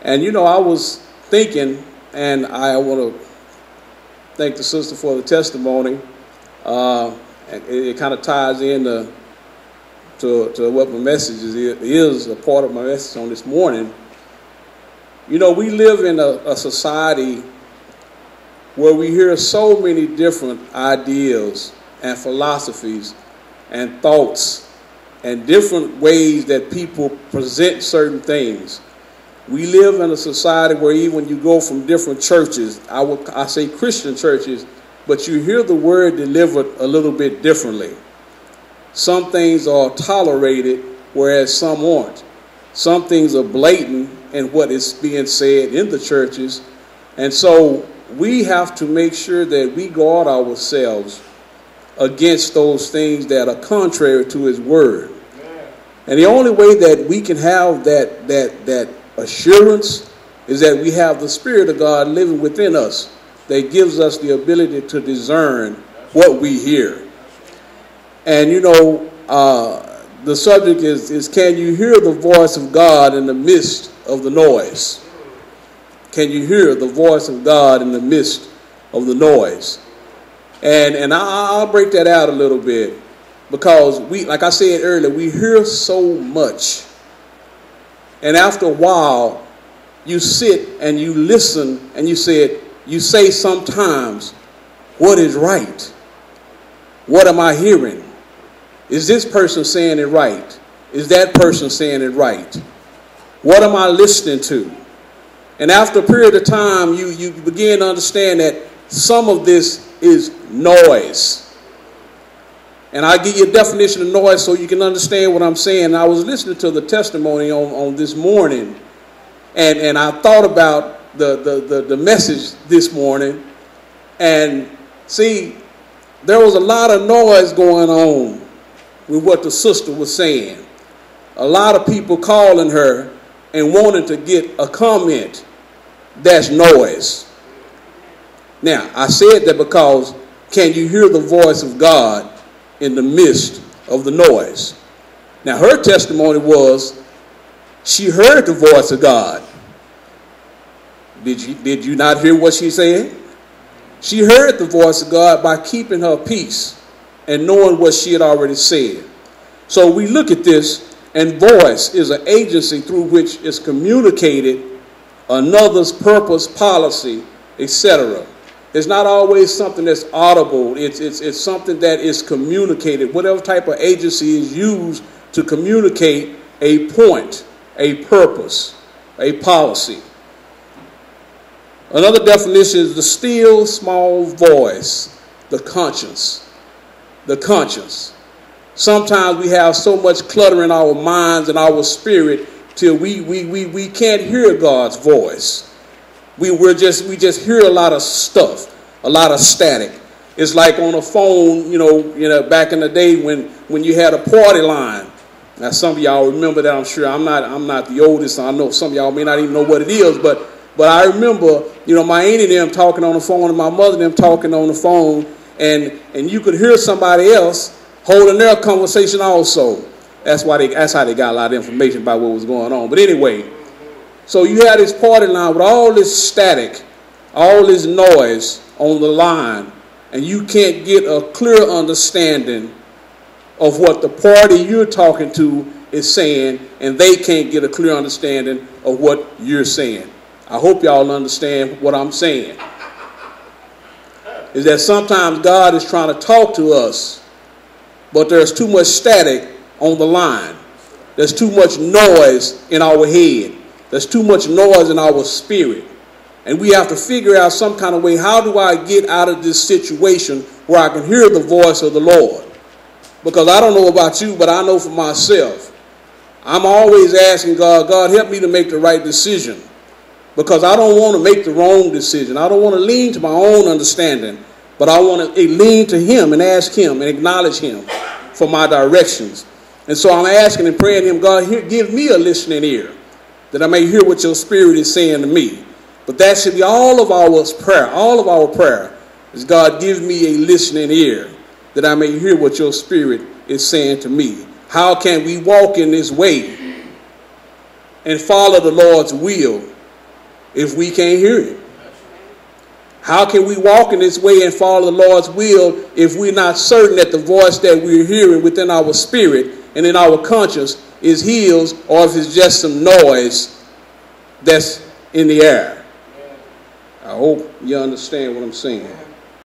And, you know, I was thinking, and I want to thank the sister for the testimony. It kind of ties in to what my message is a part of my message on this morning. You know, we live in a society where we hear so many different ideas and philosophies and thoughts and different ways that people present certain things. We live in a society where even when you go from different churches, I say Christian churches, but you hear the word delivered a little bit differently. Some things are tolerated, whereas some aren't. Some things are blatant in what is being said in the churches. And so we have to make sure that we guard ourselves against those things that are contrary to his word. And the only way that we can have that assurance is that we have the Spirit of God living within us that gives us the ability to discern what we hear. And you know, the subject is can you hear the voice of God in the midst of the noise? Can you hear the voice of God in the midst of the noise? And I'll break that out a little bit, because we, like I said earlier, we hear so much. And after a while, you sit and you listen and you say sometimes, what is right? What am I hearing? Is this person saying it right? Is that person saying it right? What am I listening to? And after a period of time, you begin to understand that some of this is noise. And I'll give you a definition of noise so you can understand what I'm saying. I was listening to the testimony on this morning, and I thought about the message this morning. And see, there was a lot of noise going on with what the sister was saying. A lot of people calling her and wanting to get a comment. That's noise. Now, I said that because can you hear the voice of God in the midst of the noise? Now, her testimony was she heard the voice of God. Did you not hear what she said? She heard the voice of God by keeping her peace and knowing what she had already said. So we look at this, and voice is an agency through which is communicated another's purpose, policy, etc. It's not always something that's audible. It's something that is communicated. Whatever type of agency is used to communicate a point, a purpose, a policy. Another definition is the still small voice, the conscience. The conscience. Sometimes we have so much clutter in our minds and our spirit till we can't hear God's voice. We just hear a lot of stuff, a lot of static. It's like on a phone, you know, back in the day when you had a party line. Now some of y'all remember that, I'm sure. I'm not the oldest, so I know some of y'all may not even know what it is, but I remember, you know, my auntie and them talking on the phone and my mother and them talking on the phone, and you could hear somebody else holding their conversation also. That's how they got a lot of information about what was going on. But anyway, so you had this party line with all this static, all this noise on the line, and you can't get a clear understanding of what the party you're talking to is saying, and they can't get a clear understanding of what you're saying. I hope y'all understand what I'm saying. Is that sometimes God is trying to talk to us, but there's too much static on the line. There's too much noise in our head. There's too much noise in our spirit. And we have to figure out some kind of way, how do I get out of this situation where I can hear the voice of the Lord? Because I don't know about you, but I know for myself, I'm always asking God, God, help me to make the right decision. Because I don't want to make the wrong decision. I don't want to lean to my own understanding, but I want to lean to him and ask him and acknowledge him for my directions. And so I'm asking and praying him, God, give me a listening ear that I may hear what your spirit is saying to me. But that should be all of our prayer. All of our prayer is, God, give me a listening ear that I may hear what your spirit is saying to me. How can we walk in this way and follow the Lord's will if we can't hear him? How can we walk in this way and follow the Lord's will if we're not certain that the voice that we're hearing within our spirit and in our conscience is His, or if it's just some noise that's in the air? I hope you understand what I'm saying.